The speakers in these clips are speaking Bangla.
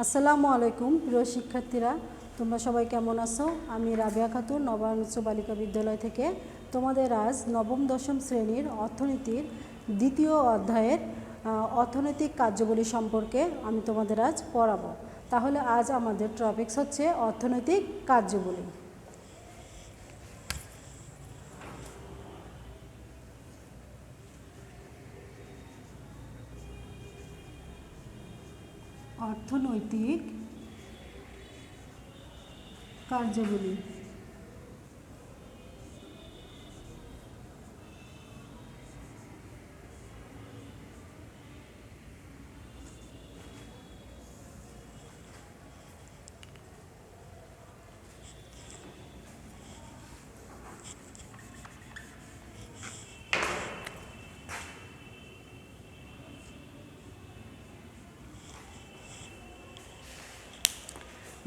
আসসালামু আলাইকুম প্রিয় শিক্ষার্থীরা, তোমরা সবাই কেমন আছো? আমি রাবিয়া খাতুন নবায়ন উচ্চ বালিকা বিদ্যালয় থেকে তোমাদের আজ নবম দশম শ্রেণীর অর্থনীতির দ্বিতীয় অধ্যায়ের অর্থনৈতিক কার্যাবলী সম্পর্কে আমি তোমাদের আজ পড়াবো। তাহলে আজ আমাদের টপিকস হচ্ছে অর্থনৈতিক কার্যাবলী। অর্থনৈতিক কার্যাবলী।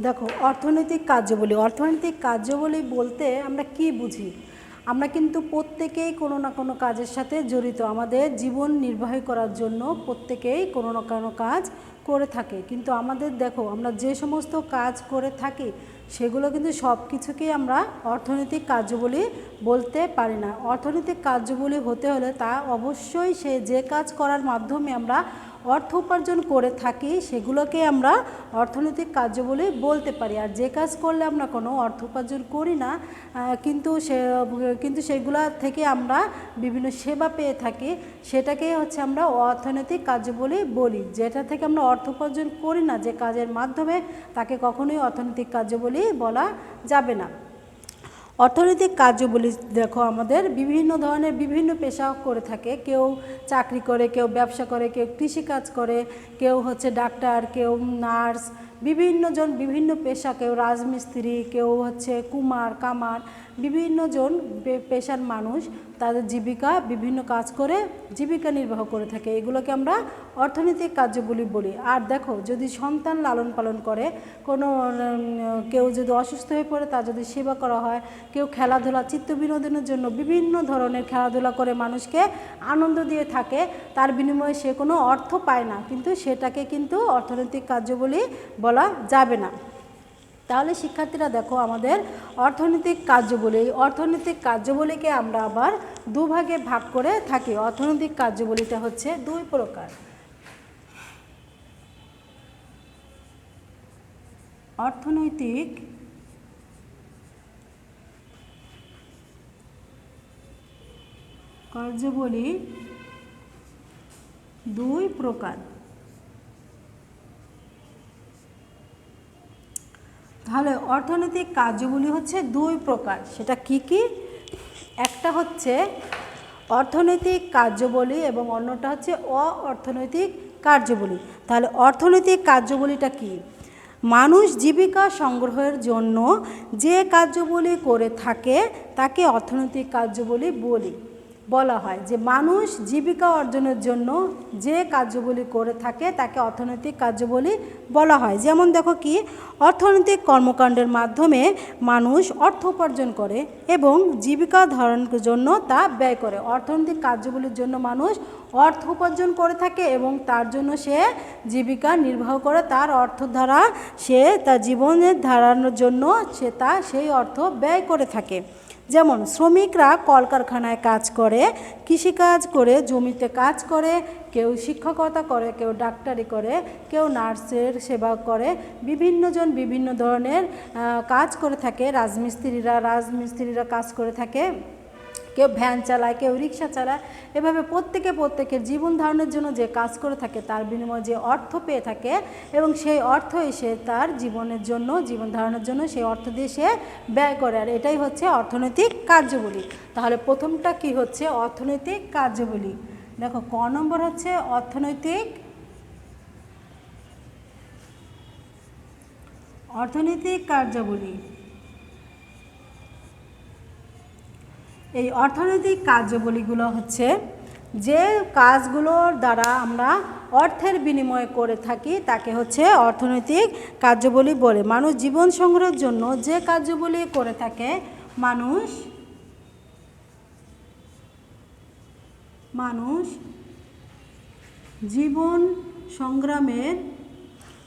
দেখো, অর্থনৈতিক কার্যাবলী বলতে আমরা কি বুঝি? আমরা কিন্তু প্রত্যেকেই কোনো না কোনো কাজের সাথে জড়িত। আমাদের জীবন নির্বাহ করার জন্য প্রত্যেকেই কোনো না কোনো কাজ করে থাকে। কিন্তু আমাদের দেখো, আমরা যে সমস্ত কাজ করে থাকি সেগুলো কিন্তু সব কিছুকেই আমরা অর্থনৈতিক কার্যাবলী বলতে পারি না। অর্থনৈতিক কার্যাবলী হতে হলে তা অবশ্যই যে কাজ করার মাধ্যমে আমরা অর্থ উপার্জন করে থাকি সেগুলোকে আমরা অর্থনৈতিক কার্যাবলী বলতে পারি। আর যে কাজ করলে আমরা কোনো অর্থ উপার্জন করি না কিন্তু সেগুলো থেকে আমরা বিভিন্ন সেবা পেয়ে থাকি, সেটাকেই হচ্ছে আমরা অর্থনৈতিক কার্যাবলী বলি। যেটা থেকে আমরা অর্থ উপার্জন করি না, যে কাজের মাধ্যমে, তাকে কখনোই অর্থনৈতিক কার্যাবলী বলা যাবে না। অর্থনৈতিক কার্যাবলী দেখো, আমাদের বিভিন্ন ধরনের বিভিন্ন পেশা করে থাকে। কেউ চাকরি করে, কেউ ব্যবসা করে, কেউ কৃষিকাজ করে, কেউ হচ্ছে ডাক্তার, কেউ নার্স, বিভিন্নজন বিভিন্ন পেশা, কেউ রাজমিস্ত্রি, কেউ হচ্ছে কুমার কামার, বিভিন্নজন পেশার মানুষ তাদের জীবিকা বিভিন্ন কাজ করে জীবিকা নির্বাহ করে থাকে। এগুলোকে আমরা অর্থনৈতিক কার্যাবলী বলি। আর দেখো, যদি সন্তান লালন পালন করে, কোনো কেউ যদি অসুস্থ হয়ে পড়ে তার যদি সেবা করা হয়, কেউ খেলাধুলা চিত্ত বিনোদনের জন্য বিভিন্ন ধরনের খেলাধুলা করে মানুষকে আনন্দ দিয়ে থাকে, তার বিনিময়ে সে কোনো অর্থ পায় না, কিন্তু সেটাকে কিন্তু অর্থনৈতিক কার্যাবলী বলা যাবে না। তাহলে শিক্ষার্থীরা দেখো, আমাদের অর্থনৈতিক কার্যাবলীকে আমরা আবার দুভাগে ভাগ করে থাকি। অর্থনৈতিক কার্যাবলীটা হচ্ছে দুই প্রকার। অর্থনৈতিক কার্যাবলী দুই প্রকার। তাহলে অর্থনৈতিক কার্যাবলী হচ্ছে দুই প্রকার। সেটা কি কি? একটা হচ্ছে অর্থনৈতিক কার্যাবলী এবং অন্যটা হচ্ছে অর্থনৈতিক কার্যাবলী। তাহলে অর্থনৈতিক কার্যাবলীটা কি? মানুষ জীবিকা সংগ্রহের জন্য যে কার্যাবলী করে থাকে তাকে অর্থনৈতিক কার্যাবলী বলা হয়। যে মানুষ জীবিকা অর্জনের জন্য যে কার্যাবলী করে থাকে তাকে অর্থনৈতিক কার্যাবলী বলা হয়। যেমন দেখো, কি অর্থনৈতিক কর্মকাণ্ডের মাধ্যমে মানুষ অর্থ উপার্জন করে এবং জীবিকা ধারণের জন্য তা ব্যয় করে। অর্থনৈতিক কার্যাবলীর জন্য মানুষ অর্থ উপার্জন করে থাকে এবং তার জন্য সে জীবিকা নির্বাহ করে। তার অর্থ দ্বারা সে তার জীবনের ধারণের জন্য সেই অর্থ ব্যয় করে থাকে। যেমন শ্রমিকরা কলকারখানায় কাজ করে, কৃষিকাজ করে, জমিতে কাজ করে, কেউ শিক্ষকতা করে, কেউ ডাক্তারি করে, কেউ নার্সের সেবা করে, বিভিন্নজন বিভিন্ন ধরনের কাজ করে থাকে। রাজমিস্ত্রিরা কাজ করে থাকে, কেউ ভ্যান চালায়, কেউ রিক্সা চালায়। এভাবে প্রত্যেকের জীবন ধারণের জন্য যে কাজ করে থাকে তার বিনিময়ে যে অর্থ পেয়ে থাকে এবং সেই অর্থ এসে তার জীবন ধারণের জন্য সেই অর্থ দিয়ে সে ব্যয় করে। আর এটাই হচ্ছে অর্থনৈতিক কার্যাবলী। তাহলে প্রথমটা কি হচ্ছে? অর্থনৈতিক কার্যাবলী। দেখো, ক নম্বর হচ্ছে অর্থনৈতিক কার্যাবলী। এই অর্থনৈতিক কার্যাবলীগুলো হচ্ছে যে কাজগুলোর দ্বারা আমরা অর্থের বিনিময় করে থাকি তাকে হচ্ছে অর্থনৈতিক কার্যাবলী বলে। মানুষ জীবন সংগ্রহের জন্য যে কার্যাবলী করে থাকে, মানুষ জীবন সংগ্রামের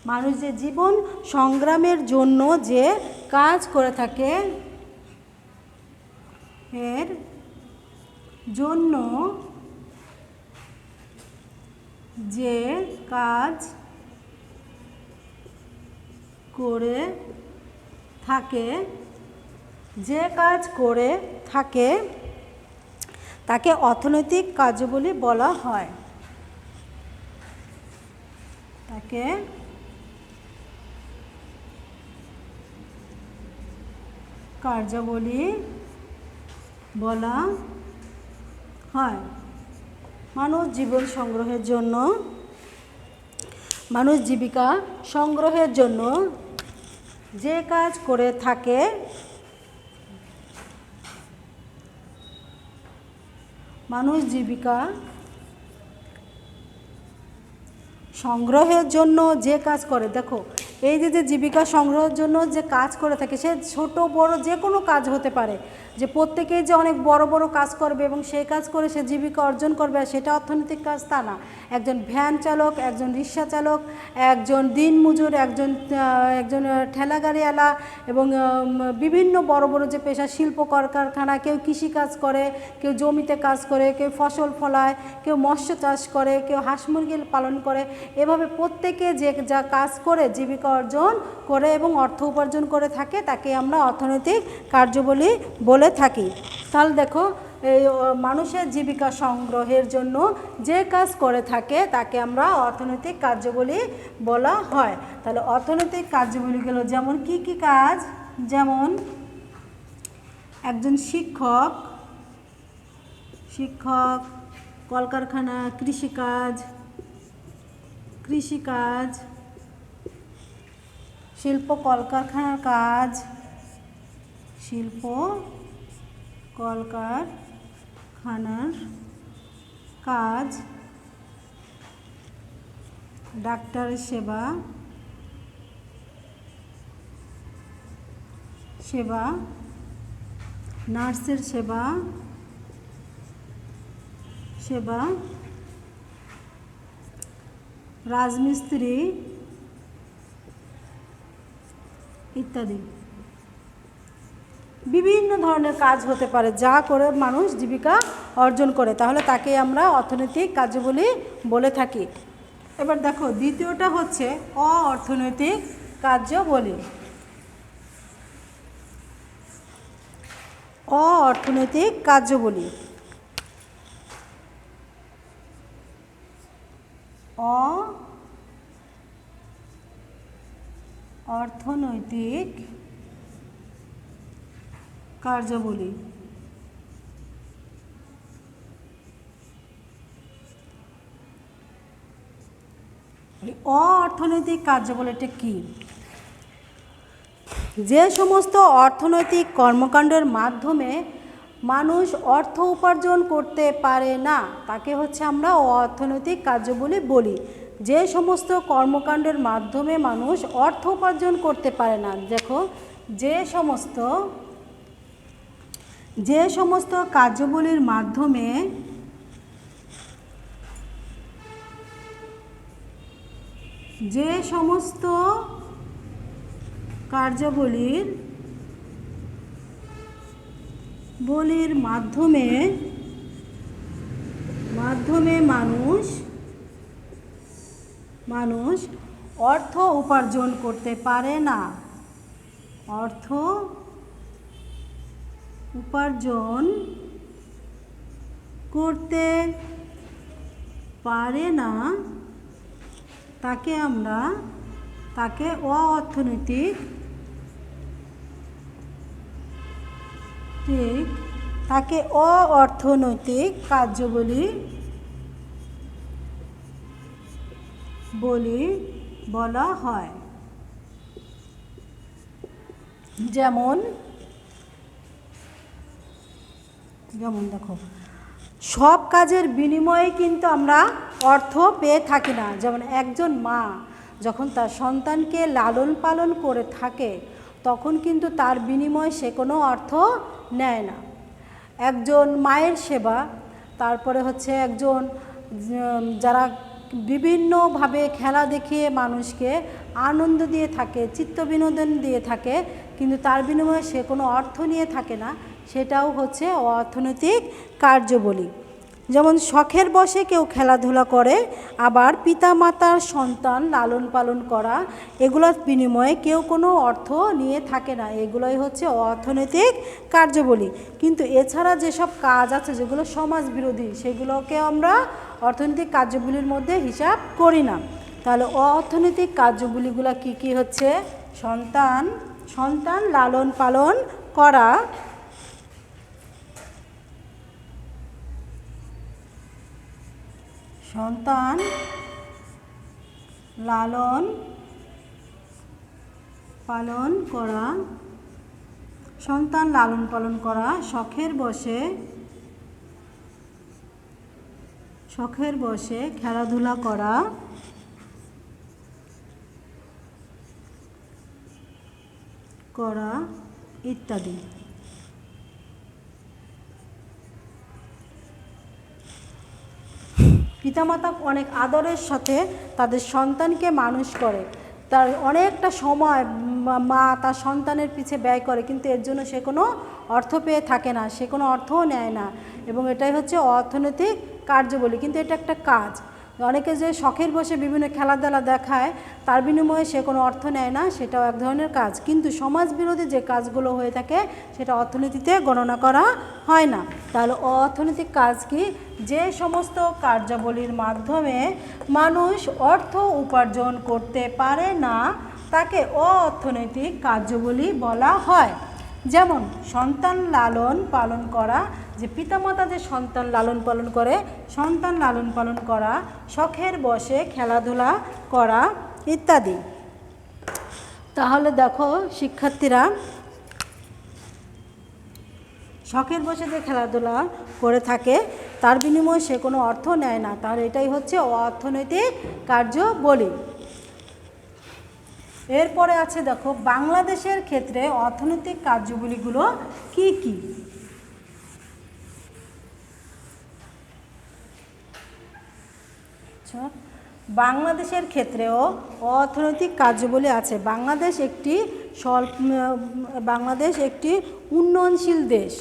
মানুষ যে জীবন সংগ্রামের জন্য যে কাজ করে থাকে এর জন্য যে কাজ করে থাকে তাকে অর্থনৈতিক কার্যাবলী বলা হয়। তাকে কার্যাবলী বলা হয়। মানুষ জীবন সংগ্রহের জন্য, মানুষ জীবিকা সংগ্রহের জন্য যে কাজ করে থাকে মানুষ জীবিকা সংগ্রহের জন্য যে কাজ করে, দেখো এই যে জীবিকা সংগ্রহের জন্য যে কাজ করে থাকে সে ছোট বড় যে কোনো কাজ হতে পারে, যে প্রত্যেকেই যে অনেক বড় বড় কাজ করবে এবং সেই কাজ করে সে জীবিকা অর্জন করবে সেটা অর্থনৈতিক কাজ তা না। একজন ভ্যান চালক, একজন রিক্সা চালক, একজন দিনমজুর, একজন ঠেলা গাড়িওয়ালা এবং বিভিন্ন বড় বড় যে পেশা, শিল্প কলকারখানা, কেউ কৃষিকাজ করে, কেউ জমিতে কাজ করে, কেউ ফসল ফলায়, কেউ মৎস্য চাষ করে, কেউ হাঁস মুরগি পালন করে, এভাবে প্রত্যেকে যে যা কাজ করে জীবিকা অর্জন করে এবং অর্থ উপার্জন করে থাকে তাকে আমরা অর্থনৈতিক কার্যাবলী বলে থাকি। তাহলে দেখো এই মানুষের জীবিকা সংগ্রহের জন্য যে কাজ করে থাকে তাকে আমরা অর্থনৈতিক কার্যাবলী বলা হয়। তাহলে অর্থনৈতিক কার্যাবলীগুলো যেমন কি কি কাজ, যেমন একজন শিক্ষক কলকারখানা, কৃষিকাজ, শিল্প কলকারখানার কাজ, ডাক্তারের সেবা, নার্সের সেবা, রাজমিস্ত্রি ইত্যাদি বিভিন্ন ধরনের কাজ হতে পারে যা করে মানুষ জীবিকা অর্জন করে, তাহলে তাকে আমরা অর্থনৈতিক কার্যাবলী বলে থাকি। এবার দেখো দ্বিতীয়টা হচ্ছে অ-অর্থনৈতিক কার্যাবলী। অ-অর্থনৈতিক কার্যাবলী, অর্থনৈতিক কার্যাবলী অ-অর্থনৈতিক কার্যাবলীটা কি? যে সমস্ত অর্থনৈতিক কর্মকাণ্ডের মাধ্যমে মানুষ অর্থ উপার্জন করতে পারে না তাকে হচ্ছে আমরা অর্থনৈতিক কার্যাবলী বলি। যে সমস্ত কর্মকাণ্ডের মাধ্যমে মানুষ অর্থ উপার্জন করতে পারে না, দেখো যে সমস্ত কার্যাবলীর মাধ্যমে মাধ্যমে মানুষ অর্থ উপার্জন করতে পারে না, তাকে অ-অর্থনৈতিক কার্যাবলী বলা হয়। যেমন দেখো সব কাজের বিনিময়ে কিন্তু আমরা অর্থ পেয়ে থাকি না। যেমন একজন মা যখন তার সন্তানকে লালন পালন করে থাকে তখন কিন্তু তার বিনিময়ে সে কোনো অর্থ নেয় না। একজন মায়ের সেবা, তারপরে হচ্ছে একজন যারা বিভিন্নভাবে খেলা দেখিয়ে মানুষকে আনন্দ দিয়ে থাকে, চিত্ত বিনোদন দিয়ে থাকে, কিন্তু তার বিনিময়ে সে কোনো অর্থ নিয়ে থাকে না, সেটাও হচ্ছে অর্থনৈতিক কার্যাবলী। যেমন শখের বশে কেউ খেলাধুলা করে, আবার পিতামাতার সন্তান লালন পালন করা, এগুলোর বিনিময়ে কেউ কোনো অর্থ নিয়ে থাকে না, এগুলোই হচ্ছে অর্থনৈতিক কার্যাবলী। কিন্তু এছাড়া যেসব কাজ আছে যেগুলো সমাজ বিরোধী, সেগুলোকে আমরা অর্থনৈতিক কার্যাবলীর মধ্যে হিসাব করি না। তাহলে অর্থনৈতিক কার্যাবলীগুলো কি কি হচ্ছে? সন্তান লালন পালন করা, সন্তান লালন পালন করা, শখের বশে খেলাধুলা করা, ইত্যাদি। পিতামাতা অনেক আদরের সাথে তাদের সন্তানকে মানুষ করে, তার অনেকটা সময় মা তার সন্তানের পিছে ব্যয় করে, কিন্তু এর জন্য সে কোনো অর্থ পেয়ে থাকে না, সে কোনো অর্থও নেয় না, এবং এটাই হচ্ছে অর্থনৈতিক কার্যাবলী। কিন্তু এটা একটা কাজ। অনেকে যে শখের বসে বিভিন্ন খেলাধুলা দেখায়, তার বিনিময়ে সে কোনো অর্থ নেয় না, সেটাও এক ধরনের কাজ। কিন্তু সমাজ বিরোধী যে কাজগুলো হয়ে থাকে সেটা অর্থনীতিতে গণনা করা হয় না। তাহলে অর্থনৈতিক কাজ কি? যে সমস্ত কার্যাবলীর মাধ্যমে মানুষ অর্থ উপার্জন করতে পারে না, তাকে অর্থনৈতিক কার্যাবলী বলা হয়। যেমন সন্তান লালন পালন করা, যে পিতামাতা যে সন্তান লালন পালন করা, শখের বশে খেলাধুলা করা ইত্যাদি। তাহলে দেখো শিক্ষার্থীরা, শখের বশে যে খেলাধুলা করে থাকে তার বিনিময়ে সে কোনো অর্থ নেয় না, তাহলে এটাই হচ্ছে অর্থনৈতিক কার্যাবলী। এরপরে আছে দেখো বাংলাদেশের ক্ষেত্রে অর্থনৈতিক কার্যাবলীগুলো কি কি? বাংলাদেশের ক্ষেত্রেও অর্থনৈতিক কার্যাবলী আছে। বাংলাদেশ একটি উন্নয়নশীল দেশ।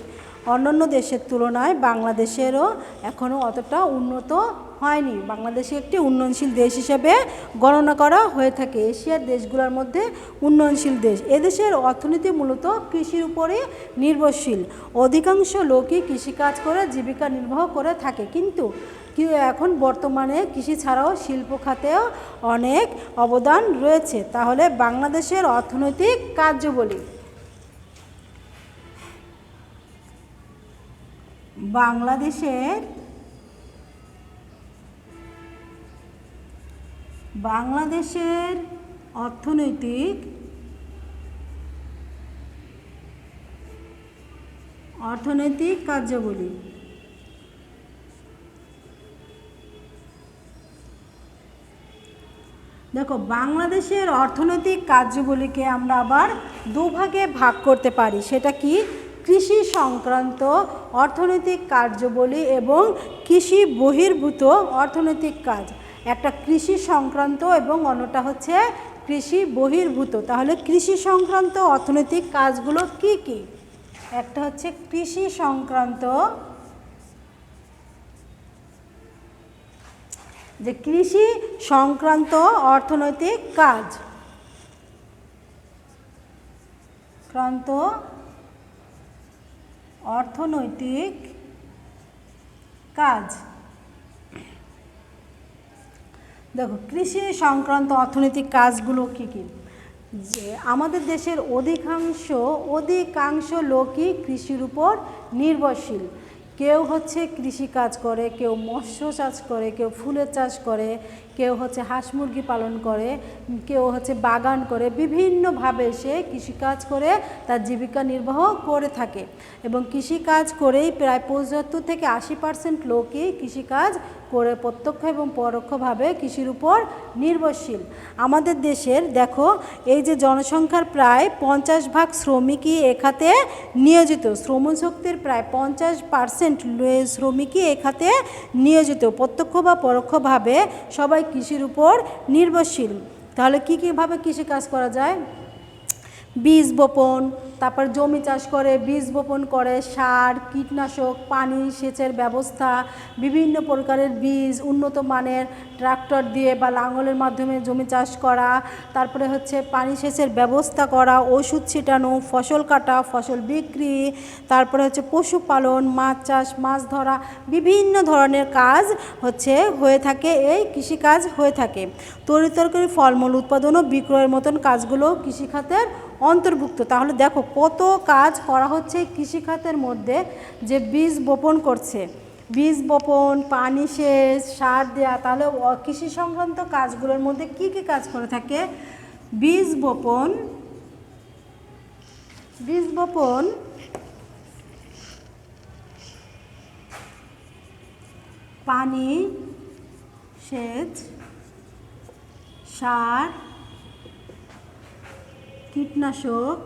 অন্যান্য দেশের তুলনায় বাংলাদেশেরও এখনও অতটা উন্নত হয়নি। বাংলাদেশে একটি উন্নয়নশীল দেশ হিসেবে গণনা করা হয়ে থাকে, এশিয়ার দেশগুলোর মধ্যে উন্নয়নশীল দেশ। এদেশের অর্থনীতি মূলত কৃষির উপরই নির্ভরশীল। অধিকাংশ লোকই কৃষিকাজ করে জীবিকা নির্বাহ করে থাকে, কিন্তু এখন বর্তমানে কৃষি ছাড়াও শিল্প খাতেও অনেক অবদান রয়েছে। তাহলে বাংলাদেশের অর্থনৈতিক কার্যাবলী, বাংলাদেশের অর্থনৈতিক কার্যাবলী। দেখো বাংলাদেশের অর্থনৈতিক কার্যাবলীকে আমরা আবার দুভাগে ভাগ করতে পারি। সেটা কি? কৃষি সংক্রান্ত অর্থনৈতিক কার্যাবলী এবং কৃষি বহির্ভূত অর্থনৈতিক কাজ। একটা কৃষি সংক্রান্ত এবং অন্যটা হচ্ছে কৃষি বহির্ভূত। তাহলে কৃষি সংক্রান্ত অর্থনৈতিক কাজগুলো কি কি? একটা হচ্ছে কৃষি সংক্রান্ত, যে কৃষি সংক্রান্ত অর্থনৈতিক কাজ, দেখো কৃষি সংক্রান্ত অর্থনৈতিক কাজগুলো কি কি? যে আমাদের দেশের অধিকাংশ লোকই কৃষির উপর নির্ভরশীল। কেউ হচ্ছে কৃষি কাজ করে, কেউ মৎস্য চাষ করে, কেউ ফুলের চাষ করে, কেউ হচ্ছে হাঁস মুরগি পালন করে, কেউ হচ্ছে বাগান করে, বিভিন্নভাবে সে কৃষিকাজ করে তার জীবিকা নির্বাহ করে থাকে। এবং কৃষিকাজ করেই প্রায় 75 থেকে 80% লোকই কৃষিকাজ করে প্রত্যক্ষ এবং পরোক্ষভাবে কৃষির উপর নির্ভরশীল। আমাদের দেশের দেখো এই যে জনসংখ্যার প্রায় 50% শ্রমিকই এ খাতে নিয়োজিত, শ্রমশক্তির প্রায় 50% শ্রমিকই এ খাতে নিয়োজিত, প্রত্যক্ষ বা পরোক্ষভাবে সবাই কৃষির উপর নির্ভরশীল। তাহলে কীভাবে কৃষিকাজ করা যায়? বীজ বপন, তারপর জমি চাষ করে, বীজ বপন করে, সার, কীটনাশক, পানি সেচের ব্যবস্থা, বিভিন্ন প্রকারের বীজ, উন্নত মানের ট্রাক্টর দিয়ে বা লাঙলের মাধ্যমে জমি চাষ করা, তারপরে হচ্ছে পানি সেচের ব্যবস্থা করা, ওষুধ ছিটানো, ফসল কাটা, ফসল বিক্রি, তারপরে হচ্ছে পশুপালন, মাছ চাষ, মাছ ধরা, বিভিন্ন ধরনের কাজ হচ্ছে হয়ে থাকে, এই কৃষিকাজ হয়ে থাকে। তরিতরকারি, ফলমূল উৎপাদন ও বিক্রয়ের মতন কাজগুলো কৃষিখাতের অন্তর্ভুক্ত। তাহলে দেখো কত কাজ করা হচ্ছে কৃষিখাতের মধ্যে, যে বীজ বপন করছে, বীজ বপন, পানি সেচ, সার দেওয়া, তাহলে কৃষি সংক্রান্ত কাজগুলোর মধ্যে কি কি কাজ করে থাকে? বীজ বপন, পানি সেচ, সার, কীটনাশক,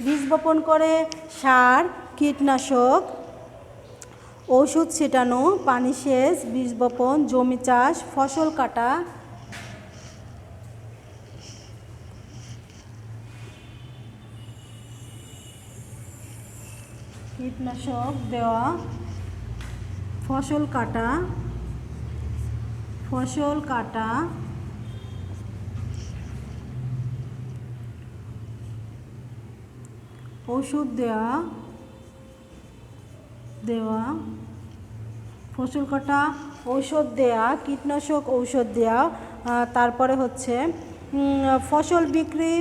বীজ বপন করে, সার, কীটনাশক, ওষুধ ছিটানো, পানি সেচ, বীজ বপন, জমি চাষ, ফসল কাটা, কীটনাশক দেওয়া, ফসল কাটা, ওষুধ দেওয়া, ফসল কাটা, ঔষধ দেওয়া, কীটনাশক ঔষধ দেওয়া, তারপরে হচ্ছে ফসল বিক্রি,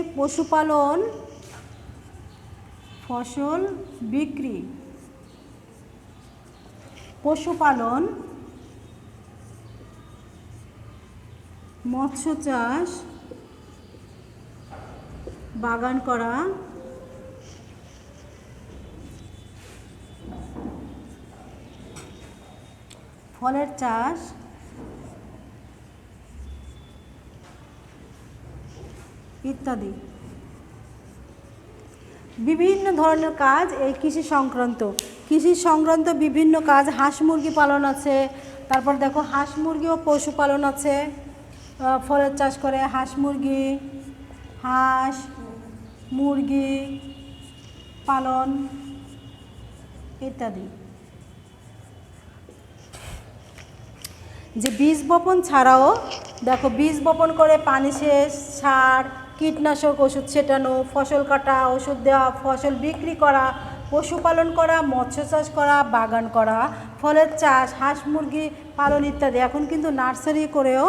পশুপালন, মৎস্য চাষ, বাগান করা, ফলের চাষ, ইত্যাদি বিভিন্ন ধরনের কাজ এই কৃষি সংক্রান্ত বিভিন্ন কাজ। হাঁস মুরগি পালন আছে, তারপর দেখো হাঁস মুরগি ও পশুপালন আছে, ফলের চাষ করে হাঁস মুরগি পালন ইত্যাদি। যে বীজ বপন ছাড়াও দেখো বীজ বপন করে পানি সেচ, সার, কীটনাশক ওষুধ ছেটানো, ফসল কাটা, ওষুধ দেওয়া, ফসল বিক্রি করা, পশুপালন করা, মৎস্য চাষ করা, বাগান করা, ফলের চাষ, হাঁস মুরগি পালন ইত্যাদি। এখন কিন্তু নার্সারি করেও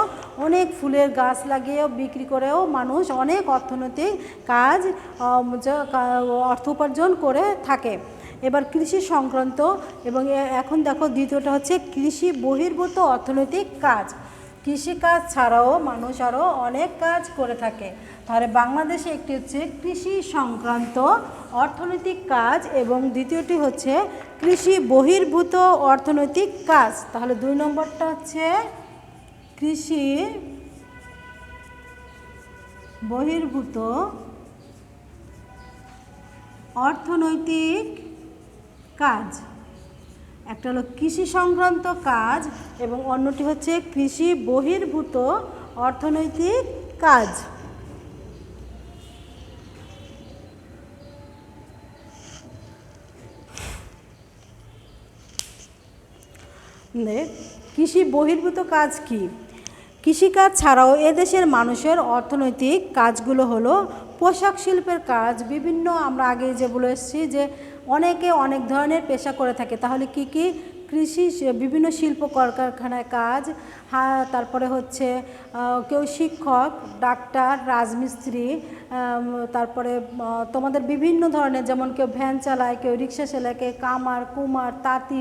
অনেক ফুলের গাছ লাগিয়েও বিক্রি করেও মানুষ অনেক অর্থনৈতিক কাজ অর্থ উপার্জন করে থাকে। এবার কৃষি সংক্রান্ত এবং এখন দেখো দ্বিতীয়টা হচ্ছে কৃষি বহির্ভূত অর্থনৈতিক কাজ। কৃষিকাজ ছাড়াও মানুষ আরও অনেক কাজ করে থাকে। তাহলে বাংলাদেশে একটি হচ্ছে কৃষি সংক্রান্ত অর্থনৈতিক কাজ এবং দ্বিতীয়টি হচ্ছে কৃষি বহির্ভূত অর্থনৈতিক কাজ। তাহলে 2 নম্বরটা হচ্ছে কৃষি বহির্ভূত অর্থনৈতিক কাজ, একটা হলো কৃষি সংক্রান্ত কাজ এবং অন্যটি হচ্ছে কৃষি বহির্ভূত অর্থনৈতিক কাজ। কৃষি বহির্ভূত কাজ কি? কৃষিকাজ ছাড়াও এদেশের মানুষের অর্থনৈতিক কাজগুলো হলো পোশাক শিল্পের কাজ, বিভিন্ন আমরা আগে যে বলে এসেছি যে অনেকে অনেক ধরনের পেশা করে থাকে। তাহলে কি কি? কৃষি, বিভিন্ন শিল্প কলকারখানায় কাজ, তারপরে হচ্ছে কেউ শিক্ষক, ডাক্তার, রাজমিস্ত্রি, তারপরে তোমাদের বিভিন্ন ধরনের, যেমন কেউ ভ্যান চালায়, কেউ রিক্সা চালায়, কেউ কামার, কুমার, তাঁতি,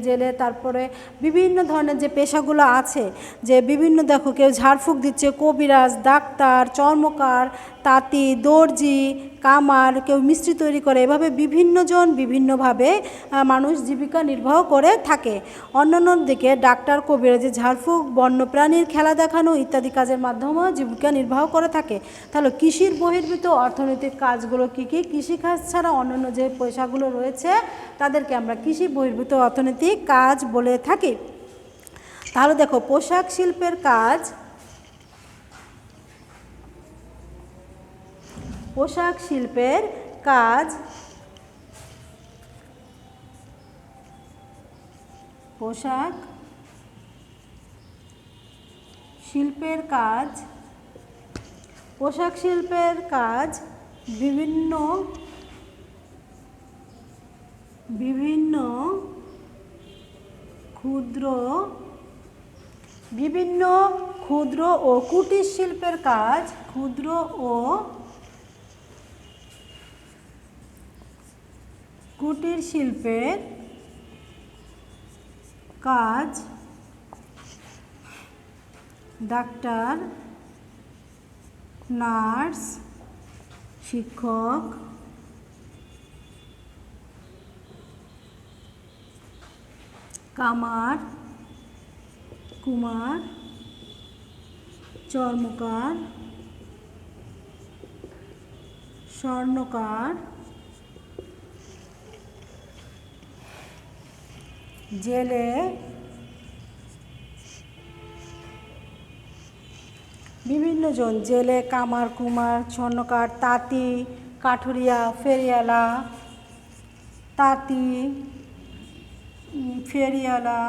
জেলে, তারপরে বিভিন্ন ধরনের যে পেশাগুলো আছে, যে বিভিন্ন, দেখো কেউ ঝাড়ফুঁক দিচ্ছে, কবিরাজ, ডাক্তার, চর্মকার, তাঁতি, দর্জি, কামার, কেউ মিষ্টি তৈরি করে, এভাবে বিভিন্নজন বিভিন্নভাবে মানুষ জীবিকা নির্বাহ করে থাকে। অন্যান্য দিকে ডাক্তার, কবিরাজি, ঝাড়ফুঁক, বন্যপ্রাণীর খেলা দেখানো ইত্যাদি কাজের মাধ্যমেও জীবিকা নির্বাহ করে থাকে। তাহলে কৃষির বহির্ভূত অর্থনৈতিক কাজগুলো কী কী? কৃষিকাজ ছাড়া অন্যান্য যে পেশাগুলো রয়েছে তাদেরকে আমরা কৃষি বহির্ভূত অর্থনৈতিক কাজ বলে থাকি। তাহলে দেখো, পোশাক শিল্পের কাজ, পোশাক শিল্পের কাজ, পোশাক শিল্পের কাজ, পোশাক শিল্পের কাজ বিভিন্ন ক্ষুদ্র ও কুটির শিল্পের কাজ, ক্ষুদ্র ও কুটির শিল্পের কাজ ডাক্তার, নার্স, শিক্ষক, কামার, কুমার, চর্মকার, স্বর্ণকার, জেলে, বিভিন্নজন, জেলে, কামার, কুমার, স্বর্ণকার, তাঁতি, কাঠুরিয়া, ফেরিওয়ালা, তাঁতি, ফেরিওয়ালা,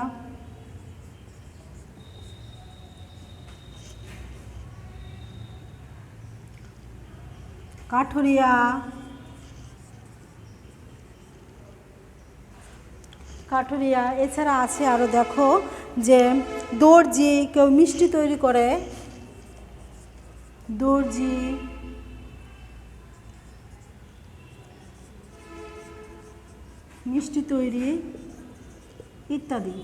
কাঠুরিয়া, এছাড়া আছে আরও, দেখো যে দর্জি, কেউ মিষ্টি তৈরি করে, দর্জি, মিষ্টি তৈরি ইত্যাদি।